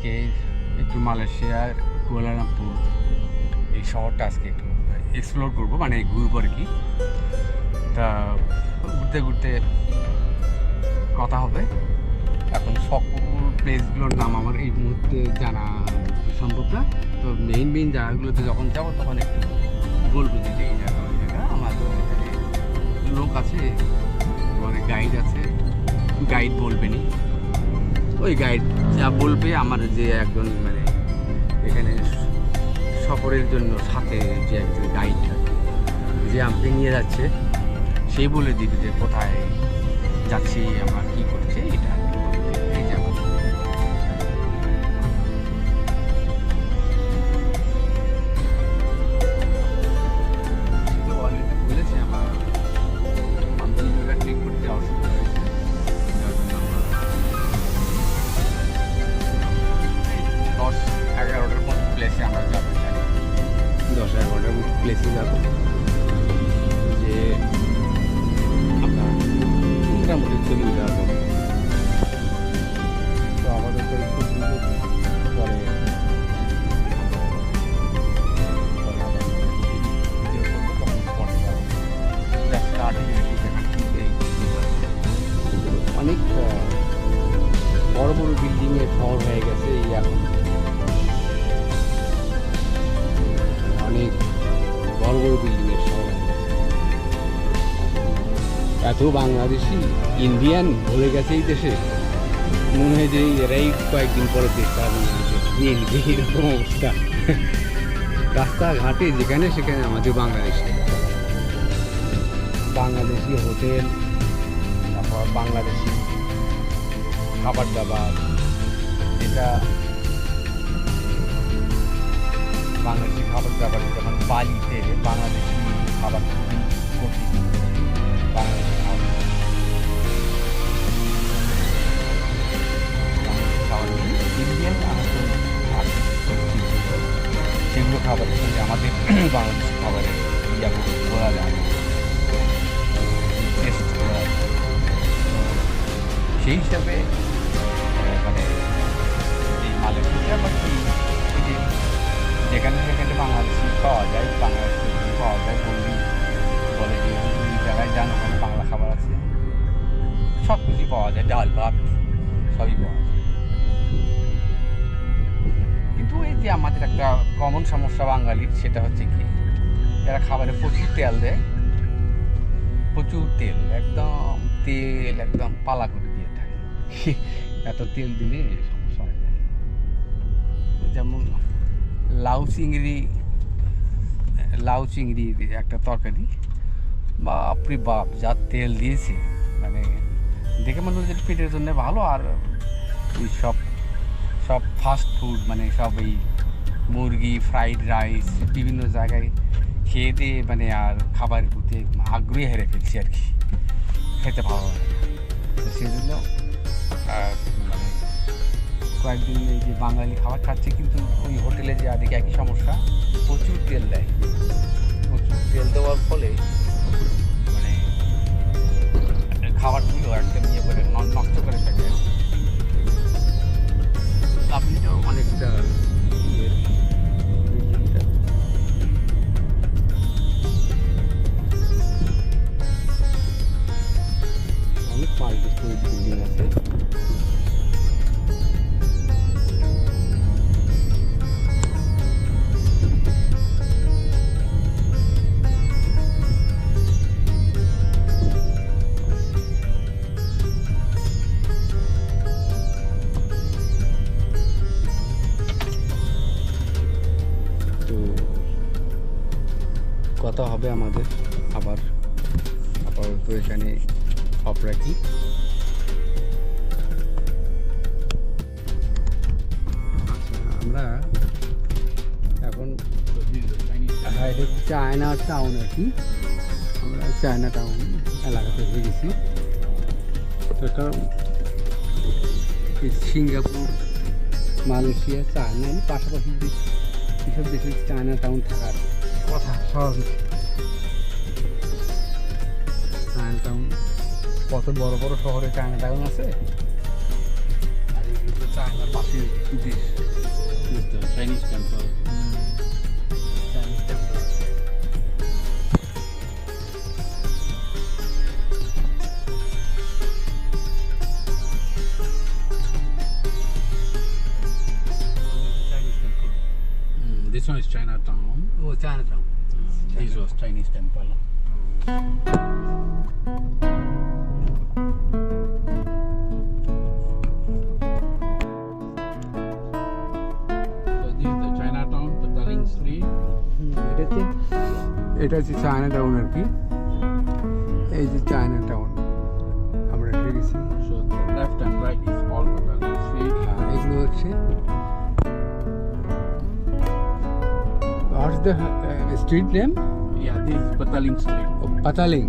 আজকে একটু মালয়েশিয়ার কুয়ালালামপুর এই শহরটা আজকে একটু এক্সপ্লোর করবো, মানে ঘুরবো আর কি। তা ঘুরতে ঘুরতে কথা হবে। এখন সকল প্লেসগুলোর নাম আমার এই মুহূর্তে জানা সম্ভব না, তো মেইন জায়গাগুলোতে যখন যাবো তখন একটু বলবো যে এই জায়গা ওই জায়গা। আমাদের এখানে লোক আছে, মানে গাইড আছে, গাইড বলবেনি, ওই গাইড যা বলবে আমার যে একজন মানে এখানে সফরের জন্য সাথে যে একজন গাইড যে আমাকে নিয়ে যাচ্ছে সেই বলে দিবে যে কোথায় যাচ্ছি, আমরা কী করছি, এটা এই যাবো। বলেছে আমার ট্রিপ করতে অসুবিধা হয়েছে, যার জন্য আমরা 10-11টার মতো প্লেসে আমরা যাবো, 10-11টার মতো প্লেসে যাবো, যে আমরা মোটামুটি চলে যাবো। তো আমাদের তো একটু পরে অনেক বড় বড় বিল্ডিংয়ের শহর হয়ে গেছে এই এখন, অনেক বড় বড় বিল্ডিংয়ের শহর হয়ে গেছে। এত বাংলাদেশি ইন্ডিয়ান ভরে গেছে এই দেশে, মনে হয় যে এরাই কয়েকদিন পরে দেশটা নিয়ে নিবে, এরকম অবস্থা। রাস্তাঘাটে যেখানে সেখানে আমাদের বাংলাদেশি হোটেল, তারপর বাংলাদেশি খাবার দাবার, এটা বাংলাদেশি খাবার দাবার যেমন বালিতে বাংলাদেশি খাবার খুবই কঠিন, বাংলাদেশি খাবার ইন্ডিয়ান সেগুলো খাবারের সঙ্গে আমাদের বাংলাদেশি খাবারের বলা যায় টেস্ট করা যায়। সেই হিসাবে মানে এই মালয়েশিয়া বা কি যেখানে যেখানে বাংলাদেশি পাওয়া যায়, বাংলাদেশি পাওয়া যায়, বললি বলে যে ওই জায়গায় যান ওখানে বাংলা খাবার আছে, সব কিছুই পাওয়া যায়, ডাল ভাত সবই পাওয়া যায়। কিন্তু এই যে আমাদের একটা কমন সমস্যা বাঙালির, সেটা হচ্ছে কি এরা খাবারে প্রচুর তেল দেয়, প্রচুর তেল, একদম পালা করে দিয়ে থাকে। এত তেল দিলে সমস্যা হয়ে যায়। যেমন লাউ চিংড়ি একটা তরকারি, বাপরে বাপ যা তেল দিয়েছে, মানে দেখে মনে হচ্ছে পেটের জন্য ভালো। আর ওই সব ফাস্ট ফুড, মানে সব এই মুরগি, ফ্রাইড রাইস বিভিন্ন জায়গায় খেয়ে দিয়ে মানে আর খাবারের প্রতি আগ্রহী হেরে ফেলছি আর কি, খেতে ভালো লাগে। তো সেই জন্য মানে কয়েকদিন এই যে বাঙালি খাবার খাচ্ছে, কিন্তু ওই হোটেলে যে আদিকে একই সমস্যা, প্রচুর তেল দেয়। প্রচুর তেল দেওয়ার ফলে মানে খাবারগুলো একদম ইয়ে করে নষ্ট করে ফেলে। আপনিটাও অনেকটা অনেক মাল্টি-স্টোরি বিল্ডিং আছে। কথা হবে আমাদের আপাতত এখানে অফ রাখি। আচ্ছা, আমরা এখন চায়না টাউন আর কি, আমরা চায়না টাউন এলাকাতে হয়ে গেছি। তো এটা সিঙ্গাপুর, মালয়েশিয়া, চায়না পাশাপাশি এসব দেশে চায়না টাউন থাকার কথা স্বাভাবিক। চায়না টাউন কত বড় বড় শহরে চায়না টাউন আছে, আর এটা চায়নার পাশের দেশ। This is the Chinese temple. Chinese temple. Chinese temple. This one is Chinatown. ও Chinatown. This was Chinese temple. So this is the Chinatown, the Darling Street. এটা হচ্ছে চায়না টাউন আর কি। এই যে চায়না টাউন আমরা ঢুকেছি। So the left and right is all the Darling Street. এগুলো হচ্ছে what's the street name? Yeah, this is Pataling Street. Pataling.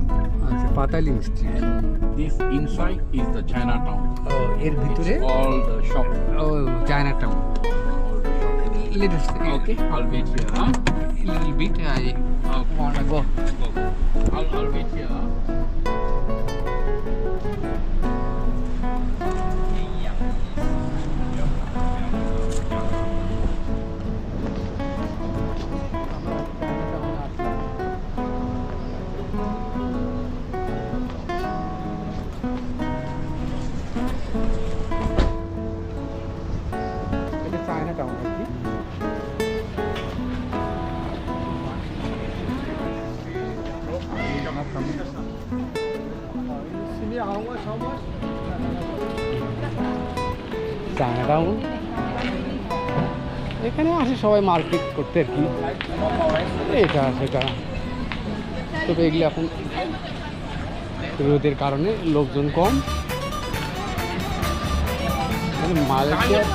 আচ্ছা Pataling street. And this inside is the Chinatown. ও এর ভিতরে It's all the shop. ও Chinatown. All the shop. Let us Okay, I'll wait here. Huh? a little bit. I want to go. Go. I'll wait here. Huh? এটা China town আর কি। China town এখানে আসে সবাই market করতে আর কি, এটা সেটা। তবে এগুলো এখন রোদের কারণে লোকজন কম। মানে মালয়েশিয়ার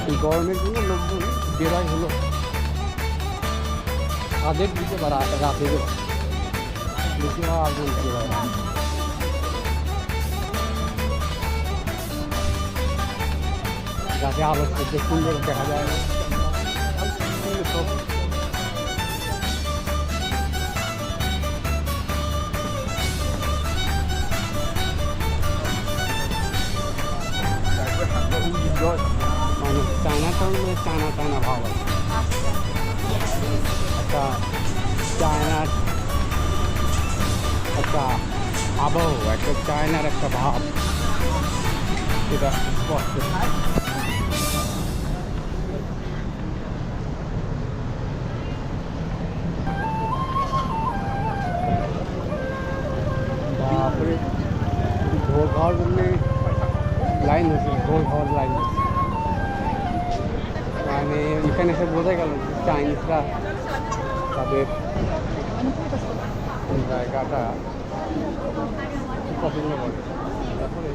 এই গরমের জন্য লোকজন বেরোয় হলো ছাদের দিকে বা রাতে বেশিরভাগ আগুন বেরোয়। যাতে আলো থেকে সুন্দর দেখা যায় না। সব মানে চায়না টাউন মানে চায়না চায়না ভাব আছে, একটা চায়নার একটা আবহাওয়া, একটা চায়নার একটা ভাব, সেটা স্পষ্ট। তারপরে ঘোর খাওয়ার জন্য লাইন হচ্ছে, ঘোর খাওয়ার লাইন হচ্ছে। মানে এখানে এসে বোঝা গেল চাইনিজরা তাদের জায়গাটা পছন্দ করে। তারপরে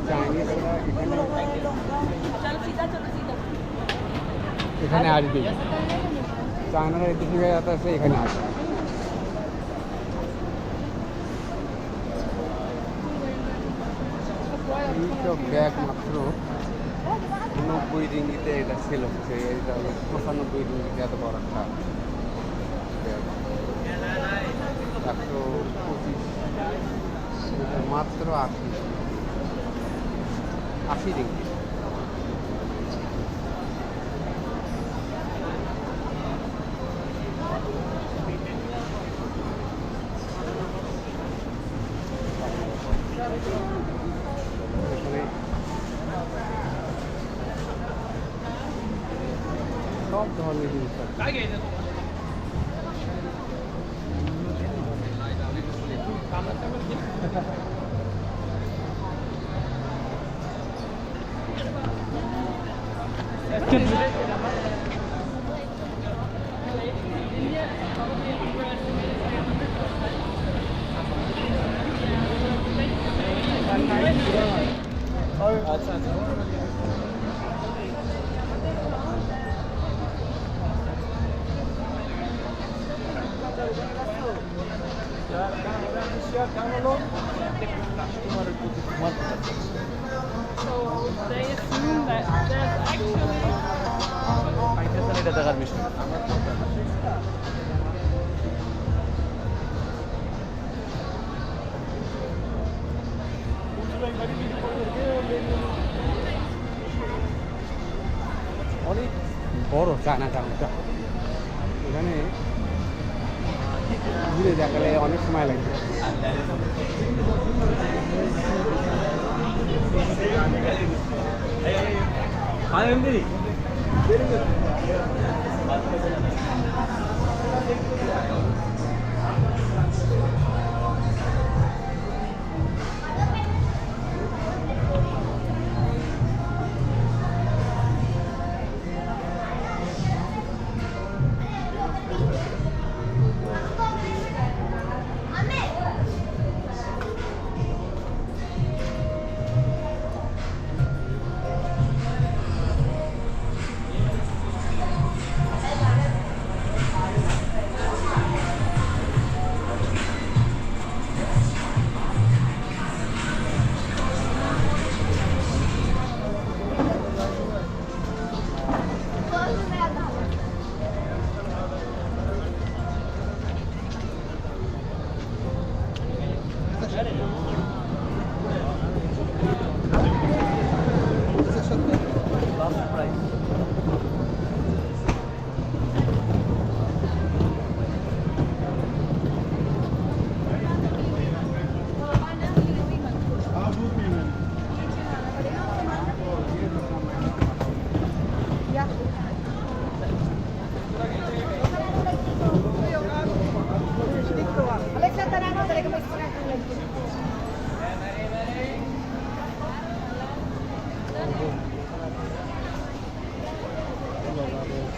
চাইনিজরা এখানে আসবে, চায়নারা এদিকে যাতে আছে এখানে আসবে। ব্যাগ মাত্র 90 রিঙ্গিতে এটা সেল হচ্ছে, এটা 95 রিঙ্গিতে এত বড় একটা ব্যাগ। 125 মাত্র 80 রিঙ্গি। এখানে সব ধরনের জিনিস আছে। So they assume that there's actually বড় চায়না টাউনটা, এখানে ঘুরে দেখালে অনেক সময় লাগবে।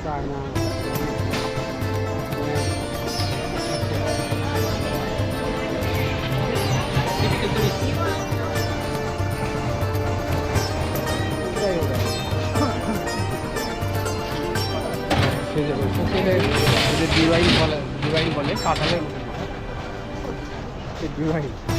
China. ডিভাইন বলে কাঁঠালের ডিভাইন